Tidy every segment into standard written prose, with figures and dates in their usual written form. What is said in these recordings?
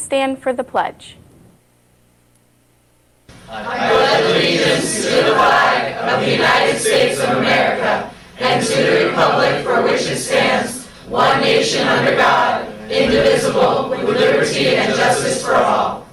stand for the pledge. I pledge allegiance to the flag of the United States of America and to the republic for which it stands, one nation under God, indivisible, with liberty and justice for all.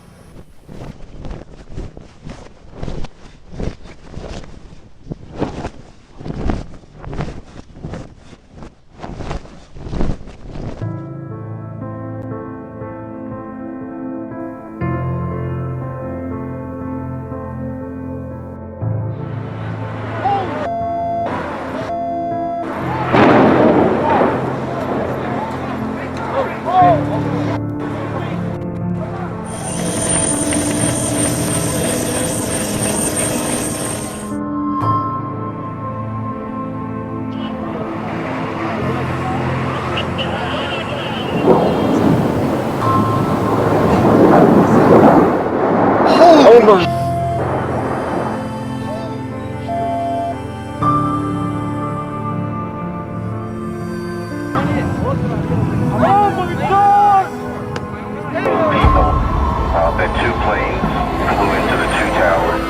That two planes flew into the two towers.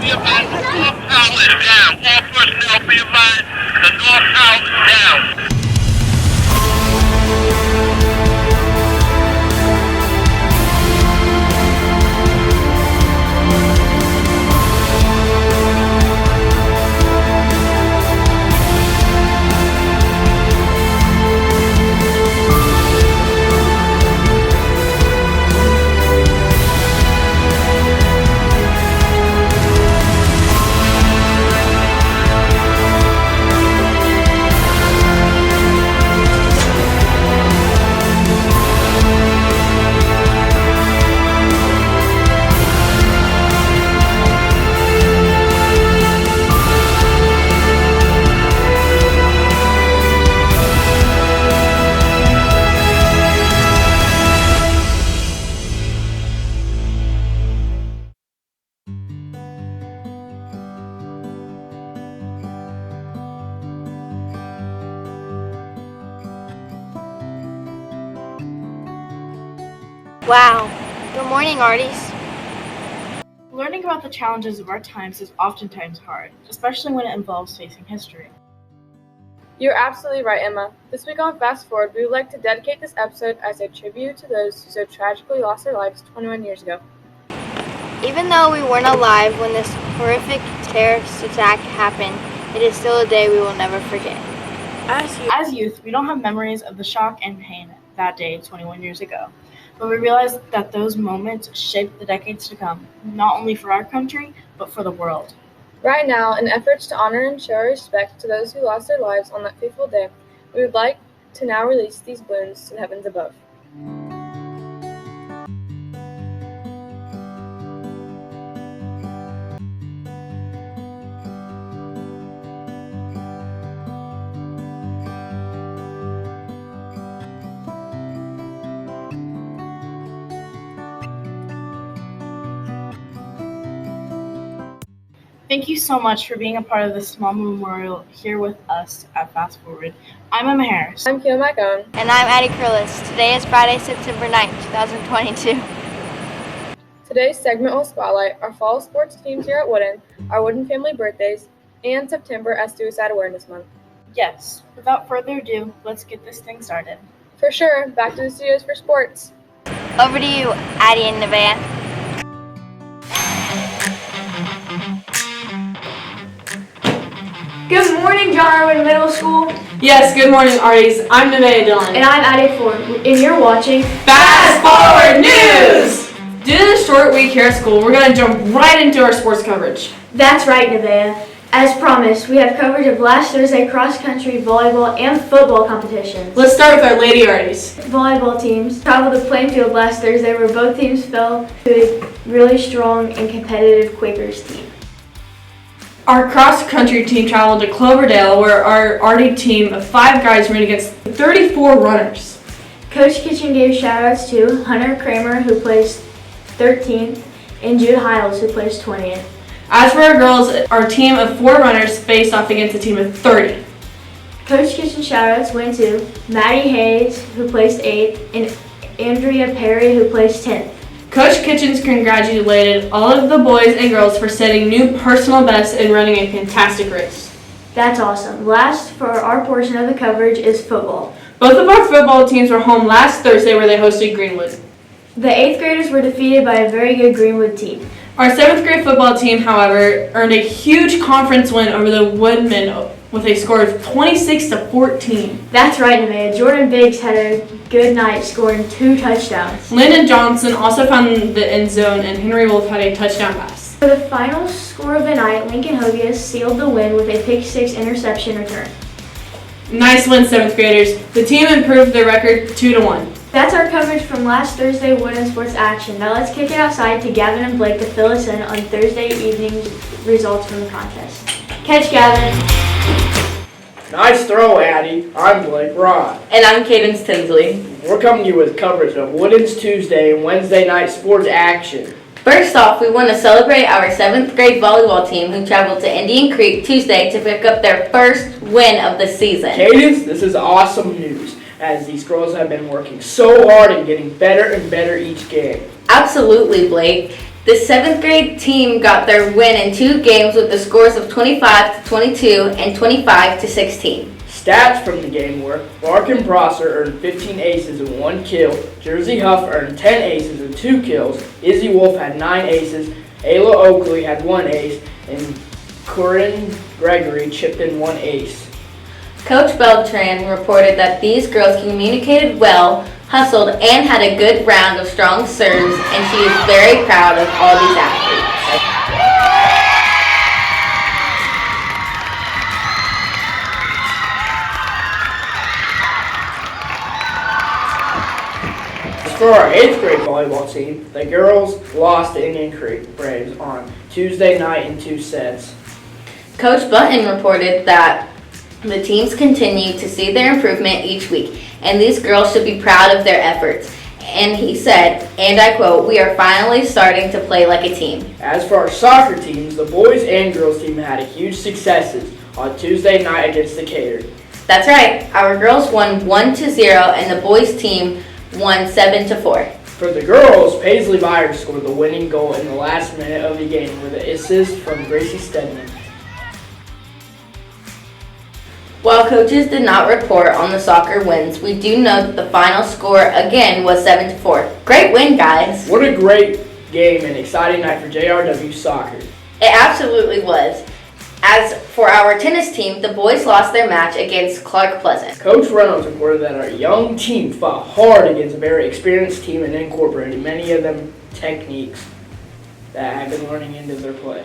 Be advised, the North Tower is down. All personnel be advised, the North Tower is down. Wow. Good morning, Arties. Learning about the challenges of our times is oftentimes hard, especially when it involves facing history. You're absolutely right, Emma. This week on Fast Forward, we would like to dedicate this episode as a tribute to those who so tragically lost their lives 21 years ago. Even though we weren't alive when this horrific terrorist attack happened, it is still a day we will never forget. As youth, we don't have memories of the shock and pain that day 21 years ago, but we realize that those moments shaped the decades to come, not only for our country, but for the world. Right now, in efforts to honor and show our respect to those who lost their lives on that fateful day, we would like to now release these balloons to the heavens above. Thank you so much for being a part of this small memorial here with us at Fast Forward. I'm Emma Harris. I'm Keela McOwen. And I'm Addie Curlis. Today is Friday, September 9th, 2022. Today's segment will spotlight our fall sports teams here at Woodin, our Woodin family birthdays, and September as Suicide Awareness Month. Yes, without further ado, let's get this thing started. For sure, back to the studios for sports. Over to you, Addie and Nevaeh. Good morning, John Irwin Middle School. Yes, good morning, Arties. I'm Nevaeh Dillon. And I'm Addie Ford. And you're watching Fast Forward News! Due to the short week here at school, we're going to jump right into our sports coverage. That's right, Nevaeh. As promised, we have coverage of last Thursday cross-country, volleyball, and football competitions. Let's start with our Lady Arties. Volleyball teams traveled to Plainfield last Thursday, where both teams fell to a really strong and competitive Quakers team. Our cross-country team traveled to Cloverdale, where our Artie team of 5 guys ran against 34 runners. Coach Kitchen gave shout-outs to Hunter Kramer, who placed 13th, and Jude Hiles, who placed 20th. As for our girls, our team of 4 runners faced off against a team of 30. Coach Kitchen shout-outs went to Maddie Hayes, who placed 8th, and Andrea Perry, who placed 10th. Coach Kitchens congratulated all of the boys and girls for setting new personal bests and running a fantastic race. That's awesome. Last for our portion of the coverage is football. Both of our football teams were home last Thursday where they hosted Greenwood. The 8th graders were defeated by a very good Greenwood team. Our 7th grade football team, however, earned a huge conference win over the Woodmen with a score of 26-14. That's right, Nevaeh. Jordan Biggs had a good night, scoring 2 touchdowns. Lyndon Johnson also found the end zone, and Henry Wolf had a touchdown pass. For the final score of the night, Lincoln Hovius sealed the win with a pick-6 interception return. Nice win, 7th graders. The team improved their record 2-1. That's our coverage from last Thursday Woodland Sports action. Now let's kick it outside to Gavin and Blake to fill us in on Thursday evening's results from the contest. Catch Gavin. Nice throw, Addie. I'm Blake Rod. And I'm Cadence Tinsley. We're coming to you with coverage of Woodlands Tuesday and Wednesday night sports action. First off, we want to celebrate our 7th grade volleyball team who traveled to Indian Creek Tuesday to pick up their first win of the season. Cadence, this is awesome news, as these girls have been working so hard and getting better and better each game. Absolutely, Blake. The 7th grade team got their win in 2 games with the scores of 25-22 and 25-16. Stats from the game were Larkin Prosser earned 15 aces and 1 kill, Jersey Huff earned 10 aces and 2 kills, Izzy Wolf had 9 aces, Ayla Oakley had 1 ace, and Corinne Gregory chipped in 1 ace. Coach Beltran reported that these girls communicated well, hustled, and had a good round of strong serves, and she is very proud of all these athletes. For our 8th grade volleyball team, the girls lost to Indian Creek Braves on Tuesday night in 2 sets. Coach Button reported that the teams continue to see their improvement each week, and these girls should be proud of their efforts. And he said, and I quote, "We are finally starting to play like a team." As for our soccer teams, the boys and girls team had a huge successes on Tuesday night against Decatur. That's right, our girls won 1-0 and the boys team won 7-4. For the girls, Paisley Byers scored the winning goal in the last minute of the game with an assist from Gracie Stedman. While coaches did not report on the soccer wins, we do know that the final score again was 7-4. Great win, guys. What a great game and exciting night for JRW soccer. It absolutely was. As for our tennis team, the boys lost their match against Clark Pleasant. Coach Reynolds reported that our young team fought hard against a very experienced team and incorporated many of them techniques that have been learning into their play.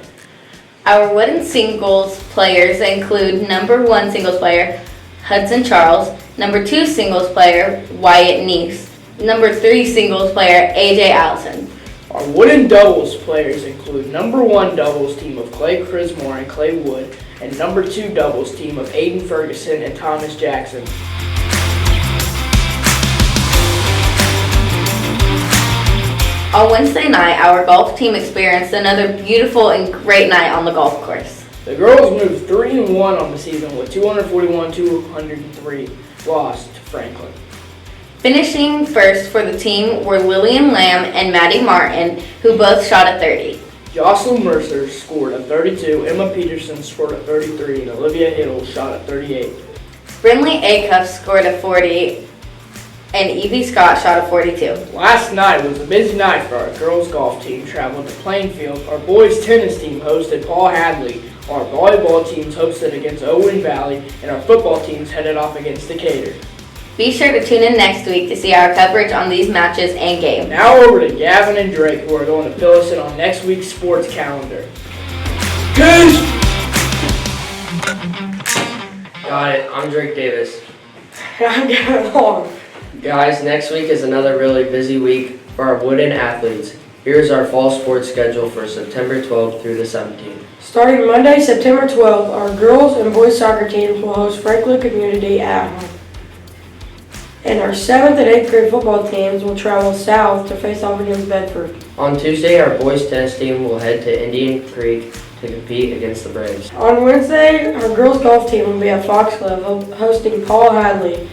Our wooden singles players include number 1 singles player, Hudson Charles, number 2 singles player, Wyatt Neese, number 3 singles player, AJ Allison. Our wooden doubles players include number 1 doubles team of Clay Crismore and Clay Wood, and number 2 doubles team of Aiden Ferguson and Thomas Jackson. On Wednesday night, our golf team experienced another beautiful and great night on the golf course. The girls moved 3-1 on the season with 241-203 loss to Franklin. Finishing first for the team were Lillian Lamb and Maddie Martin, who both shot a 30. Jocelyn Mercer scored a 32, Emma Peterson scored a 33, and Olivia Hiddle shot a 38. Brinley Acuff scored a 40, and Evie Scott shot a 42. Last night was a busy night for our girls golf team traveling to Plainfield. Our boys tennis team hosted Paul Hadley Our volleyball team's hosted against Owen Valley, and our football team's headed off against Decatur. Be sure to tune in next week to see our coverage on these matches and games. Now over to Gavin and Drake, who are going to fill us in on next week's sports calendar. Peace! Got it. I'm Drake Davis. I'm Gavin Long. Guys, next week is another really busy week for our Woodin athletes. Here's our fall sports schedule for September 12th through the 17th. Starting Monday, September 12th, our girls and boys soccer teams will host Franklin Community at home. And our 7th and 8th grade football teams will travel south to face off against Bedford. On Tuesday, our boys tennis team will head to Indian Creek to compete against the Braves. On Wednesday, our girls golf team will be at Foxglove hosting Paul Hadley.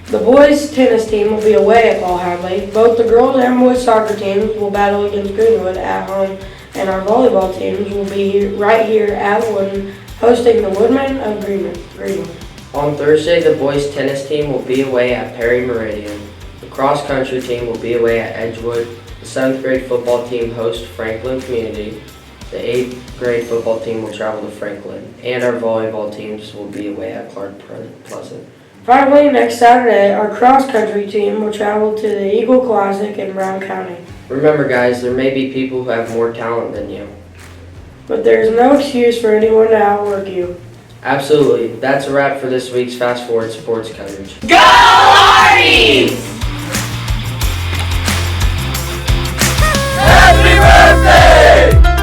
The boys tennis team will be away at Paul Hadley. Both the girls and boys soccer teams will battle against Greenwood at home, and our volleyball teams will be right here at Woodin hosting the Woodmen of Greenwood. On Thursday, the boys tennis team will be away at Perry Meridian. The cross country team will be away at Edgewood. The 7th grade football team hosts Franklin Community. The 8th grade football team will travel to Franklin. And our volleyball teams will be away at Clark Pleasant. Finally, next Saturday, our cross country team will travel to the Eagle Classic in Brown County. Remember guys, there may be people who have more talent than you. But there is no excuse for anyone to outwork you. Absolutely. That's a wrap for this week's Fast Forward Sports coverage. Go Arties! Happy birthday!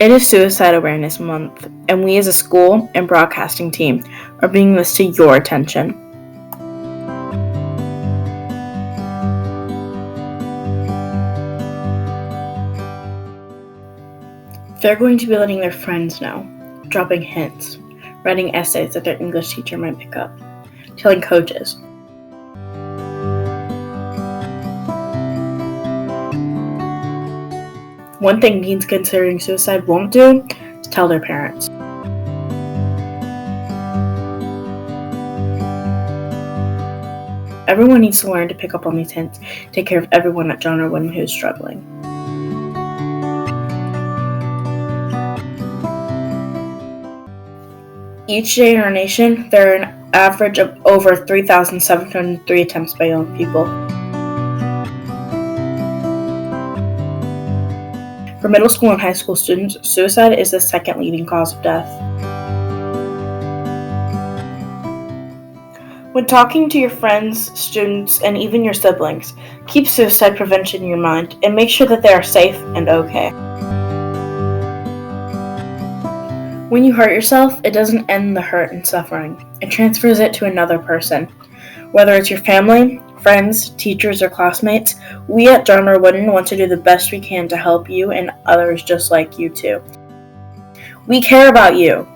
It is Suicide Awareness Month, and we as a school and broadcasting team are bringing this to your attention. They're going to be letting their friends know, dropping hints, writing essays that their English teacher might pick up, telling coaches. One thing teens considering suicide won't do is tell their parents. Everyone needs to learn to pick up on these hints, take care of everyone at John R. Wooden who is struggling. Each day in our nation, there are an average of over 3,703 attempts by young people. For middle school and high school students, suicide is the second leading cause of death. When talking to your friends, students, and even your siblings, keep suicide prevention in your mind and make sure that they are safe and okay. When you hurt yourself, it doesn't end the hurt and suffering. It transfers it to another person. Whether it's your family, friends, teachers, or classmates, we at John R. Wooden want to do the best we can to help you and others just like you too. We care about you.